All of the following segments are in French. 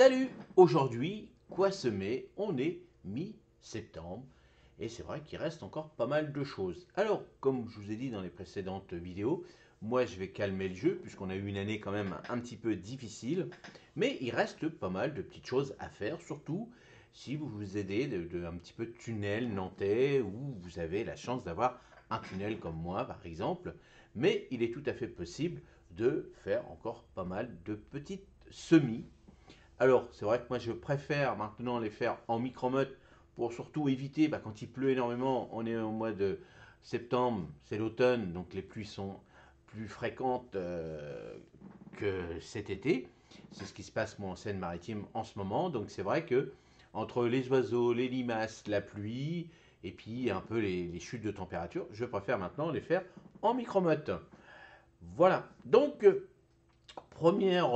Salut! Aujourd'hui, quoi semer? On est mi-septembre et c'est vrai qu'il reste encore pas mal de choses. Alors, comme je vous ai dit dans les précédentes vidéos, moi je vais calmer le jeu puisqu'on a eu une année quand même un petit peu difficile, mais il reste pas mal de petites choses à faire, surtout si vous vous aidez de un petit peu de tunnel nantais ou vous avez la chance d'avoir un tunnel comme moi par exemple, mais il est tout à fait possible de faire encore pas mal de petites semis. Alors, c'est vrai que moi, je préfère maintenant les faire en micro-mode pour surtout éviter, quand il pleut énormément, on est au mois de septembre, c'est l'automne, donc les pluies sont plus fréquentes que cet été. C'est ce qui se passe, moi, en Seine-Maritime en ce moment. Donc, c'est vrai que entre les oiseaux, les limaces, la pluie, et puis un peu les chutes de température, je préfère maintenant les faire en micro-mode. Voilà. Donc, première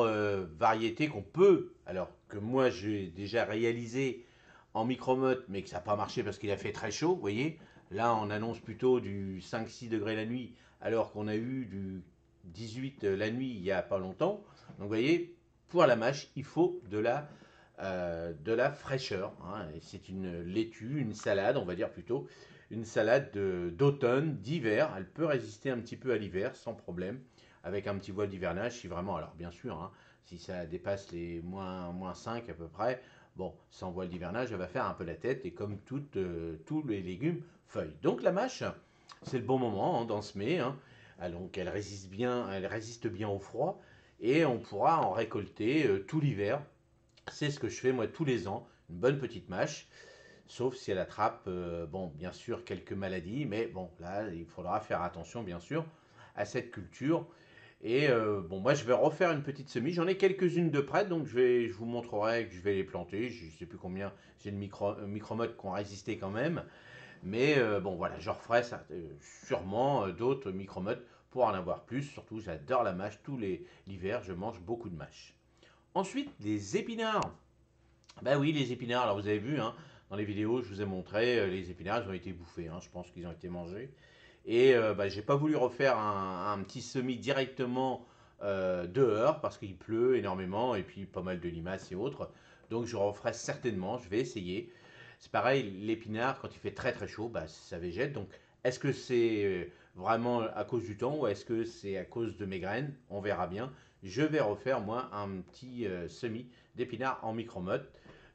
variété qu'on peut, alors que moi j'ai déjà réalisé en micro-mode, mais que ça n'a pas marché parce qu'il a fait très chaud, vous voyez. Là, on annonce plutôt du 5-6 degrés la nuit, alors qu'on a eu du 18 la nuit il n'y a pas longtemps. Donc, vous voyez, pour la mâche, il faut de la fraîcheur, hein. C'est une laitue, une salade, on va dire plutôt, une salade d'automne, d'hiver. Elle peut résister un petit peu à l'hiver sans problème, avec un petit voile d'hivernage, si vraiment, alors bien sûr, hein, si ça dépasse les moins 5 à peu près, bon, sans voile d'hivernage, elle va faire un peu la tête, et comme tous les légumes, feuilles. Donc la mâche, c'est le bon moment hein, dans ce mai, hein. Ah, donc elle résiste bien au froid, et on pourra en récolter tout l'hiver. C'est ce que je fais moi tous les ans, une bonne petite mâche, sauf si elle attrape, bon, bien sûr, quelques maladies, mais bon, là, il faudra faire attention, bien sûr, à cette culture. Et bon, moi, je vais refaire une petite semis. J'en ai quelques-unes de près, donc je vous montrerai que je vais les planter. Je ne sais plus combien, j'ai le micro-modes qui ont résisté quand même. Mais bon, voilà, je referai ça, sûrement d'autres micro-modes pour en avoir plus. Surtout, j'adore la mâche. L'hiver, je mange beaucoup de mâche. Ensuite, les épinards. Bah oui, les épinards, alors vous avez vu, hein, dans les vidéos, je vous ai montré, les épinards, ils ont été bouffés, hein, je pense qu'ils ont été mangés. Et j'ai pas voulu refaire un petit semis directement dehors parce qu'il pleut énormément et puis pas mal de limaces et autres. Donc je referai certainement, je vais essayer. C'est pareil, l'épinard, quand il fait très très chaud, ça végète. Donc est-ce que c'est vraiment à cause du temps ou est-ce que c'est à cause de mes graines? On verra bien. Je vais refaire moi un petit semis d'épinards en micro-mode.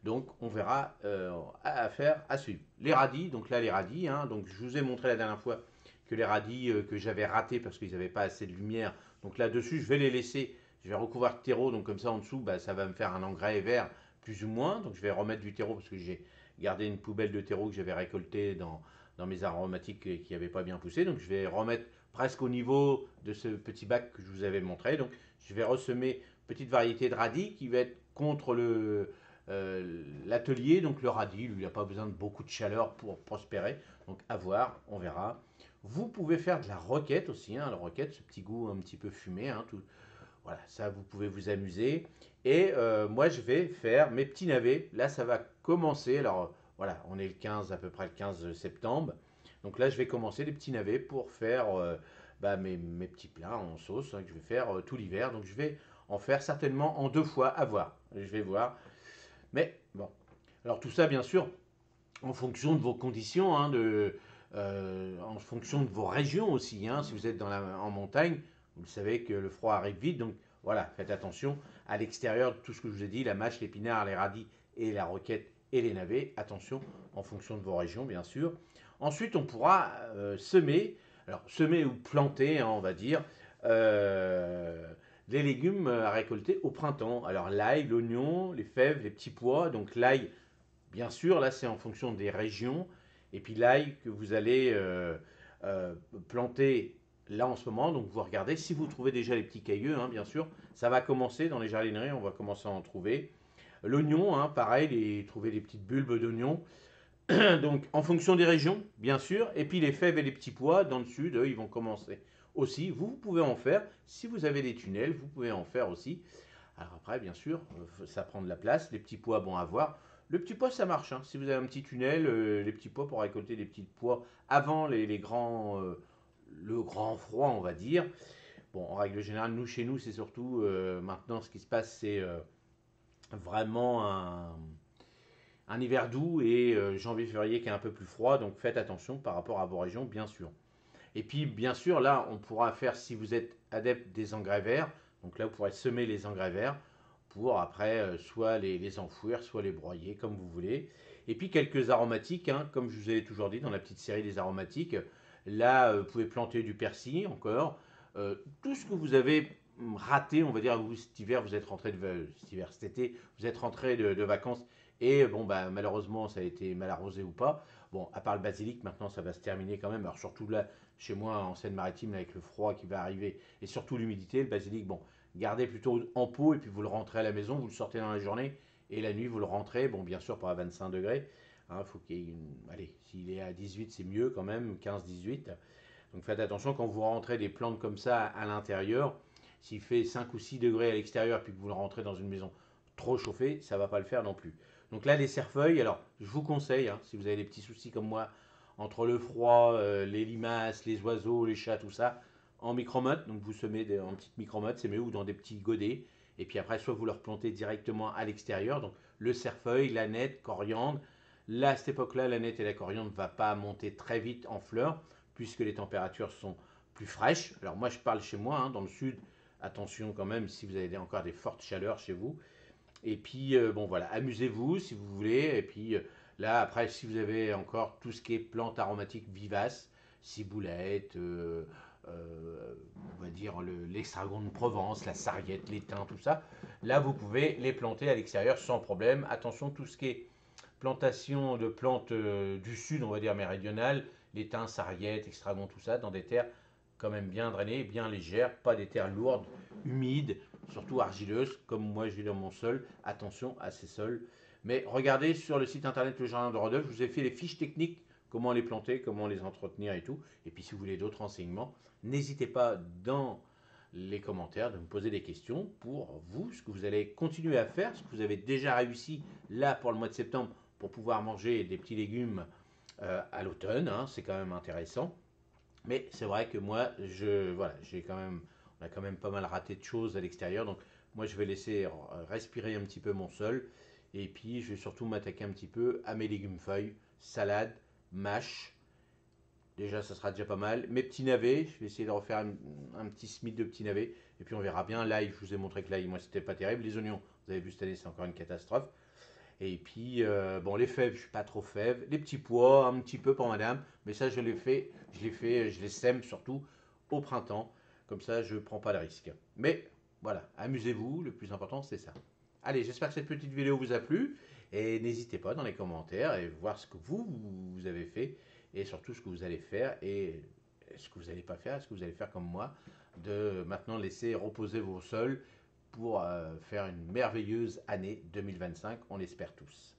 Donc on verra à faire à suivre. Les radis, donc là les radis, hein, donc je vous ai montré la dernière fois que les radis que j'avais ratés parce qu'ils n'avaient pas assez de lumière. Donc là-dessus, je vais les laisser. Je vais recouvrir de terreau, donc comme ça en dessous, ça va me faire un engrais vert plus ou moins. Donc je vais remettre du terreau parce que j'ai gardé une poubelle de terreau que j'avais récoltée dans mes aromatiques qui n'avaient pas bien poussé. Donc je vais remettre presque au niveau de ce petit bac que je vous avais montré. Donc je vais ressemer petite variété de radis qui va être contre l'atelier. Donc le radis, lui, il n'a pas besoin de beaucoup de chaleur pour prospérer. Donc à voir, on verra. Vous pouvez faire de la roquette aussi, hein, la roquette, ce petit goût un petit peu fumé, hein, tout, voilà, ça vous pouvez vous amuser. Et moi je vais faire mes petits navets. Là ça va commencer. Alors voilà, on est le 15, à peu près le 15 septembre. Donc là je vais commencer les petits navets pour faire mes petits plats en sauce hein, que je vais faire tout l'hiver. Donc je vais en faire certainement en deux fois à voir. Je vais voir. Mais bon. Alors tout ça bien sûr en fonction de vos conditions, hein, en fonction de vos régions aussi. Hein. Si vous êtes en montagne, vous savez que le froid arrive vite, donc voilà, faites attention à l'extérieur de tout ce que je vous ai dit, la mâche, l'épinard, les radis et la roquette et les navets. Attention en fonction de vos régions, bien sûr. Ensuite, on pourra semer, alors semer ou planter, hein, on va dire, euh, les légumes à récolter au printemps. Alors l'ail, l'oignon, les fèves, les petits pois. Donc l'ail, bien sûr, là c'est en fonction des régions. Et puis l'ail que vous allez euh, planter là en ce moment, donc vous regardez, si vous trouvez déjà les petits cailleux, hein, bien sûr, ça va commencer dans les jardineries, on va commencer à en trouver. L'oignon, hein, pareil, trouver des petites bulbes d'oignon. Donc en fonction des régions, bien sûr, et puis les fèves et les petits pois dans le sud, eux, ils vont commencer aussi. Vous pouvez en faire, si vous avez des tunnels, vous pouvez en faire aussi. Alors après, bien sûr, ça prend de la place. Les petits pois, bon à voir. Le petit pois, ça marche, hein. Si vous avez un petit tunnel, les petits pois pour récolter des petits pois avant les grands, le grand froid, on va dire. Bon, en règle générale, nous, chez nous, c'est surtout maintenant ce qui se passe, c'est vraiment un hiver doux et janvier-février qui est un peu plus froid. Donc faites attention par rapport à vos régions, bien sûr. Et puis, bien sûr, là, on pourra faire, si vous êtes adepte des engrais verts, donc là, vous pourrez semer les engrais verts pour après soit les enfouir, soit les broyer, comme vous voulez. Et puis, quelques aromatiques, hein, comme je vous ai toujours dit dans la petite série des aromatiques. Là, vous pouvez planter du persil encore. Tout ce que vous avez raté, on va dire, vous, cet hiver, vous êtes rentré cet été, vous êtes rentré de vacances et bon, bah, malheureusement, ça a été mal arrosé ou pas. Bon, à part le basilic, maintenant, ça va se terminer quand même. Alors, surtout là, chez moi en Seine-Maritime avec le froid qui va arriver et surtout l'humidité, le basilic, bon, gardez plutôt en pot et puis vous le rentrez à la maison, vous le sortez dans la journée et la nuit vous le rentrez, bon bien sûr pas à 25 degrés, hein, faut qu'il y ait une... Allez, s'il est à 18 c'est mieux quand même, 15-18. Donc faites attention quand vous rentrez des plantes comme ça à l'intérieur, s'il fait 5 ou 6 degrés à l'extérieur puis que vous le rentrez dans une maison trop chauffée, ça ne va pas le faire non plus. Donc là les cerfeuilles, alors je vous conseille, hein, si vous avez des petits soucis comme moi, entre le froid, les limaces, les oiseaux, les chats, tout ça, en micromotte. Donc vous semez en petites micromottes, c'est mieux, ou dans des petits godets. Et puis après, soit vous leur plantez directement à l'extérieur. Donc le cerfeuil, l'aneth, coriandre. Là, à cette époque-là, l'aneth et la coriandre ne vont pas monter très vite en fleurs, puisque les températures sont plus fraîches. Alors moi, je parle chez moi, hein, dans le sud. Attention quand même, si vous avez encore des fortes chaleurs chez vous. Et puis, bon voilà, amusez-vous si vous voulez. Et puis là, après, si vous avez encore tout ce qui est plantes aromatiques vivaces, ciboulette, on va dire l'extragon de Provence, la sarriette, l'étain, tout ça, là, vous pouvez les planter à l'extérieur sans problème. Attention, tout ce qui est plantation de plantes du sud, on va dire méridional, l'étain, sarriette, extragon, tout ça, dans des terres quand même bien drainées, bien légères, pas des terres lourdes, humides, surtout argileuses, comme moi j'ai dans mon sol. Attention à ces sols. Mais regardez sur le site internet Le Jardin de Rodolphe, je vous ai fait les fiches techniques, comment les planter, comment les entretenir et tout. Et puis si vous voulez d'autres renseignements, n'hésitez pas dans les commentaires de me poser des questions pour vous, ce que vous allez continuer à faire, ce que vous avez déjà réussi là pour le mois de septembre pour pouvoir manger des petits légumes à l'automne, hein, c'est quand même intéressant. Mais c'est vrai que moi, voilà, on a quand même pas mal raté de choses à l'extérieur. Donc moi, je vais laisser respirer un petit peu mon sol. Et puis, je vais surtout m'attaquer un petit peu à mes légumes feuilles, salade, mâche. Déjà, ça sera déjà pas mal. Mes petits navets, je vais essayer de refaire un petit smith de petits navets. Et puis, on verra bien. L'ail, je vous ai montré que l'ail, moi, c'était pas terrible. Les oignons, vous avez vu cette année, c'est encore une catastrophe. Et puis, bon, les fèves, je suis pas trop fève. Les petits pois, un petit peu pour madame. Mais ça, je les sème surtout au printemps. Comme ça, je ne prends pas de risque. Mais voilà, amusez-vous. Le plus important, c'est ça. Allez, j'espère que cette petite vidéo vous a plu. Et n'hésitez pas dans les commentaires et voir ce que vous avez fait. Et surtout ce que vous allez faire. Et ce que vous n'allez pas faire. Ce que vous allez faire comme moi. De maintenant laisser reposer vos sols pour faire une merveilleuse année 2025, on l'espère tous.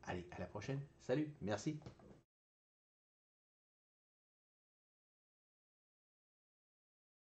Allez, à la prochaine. Salut, merci.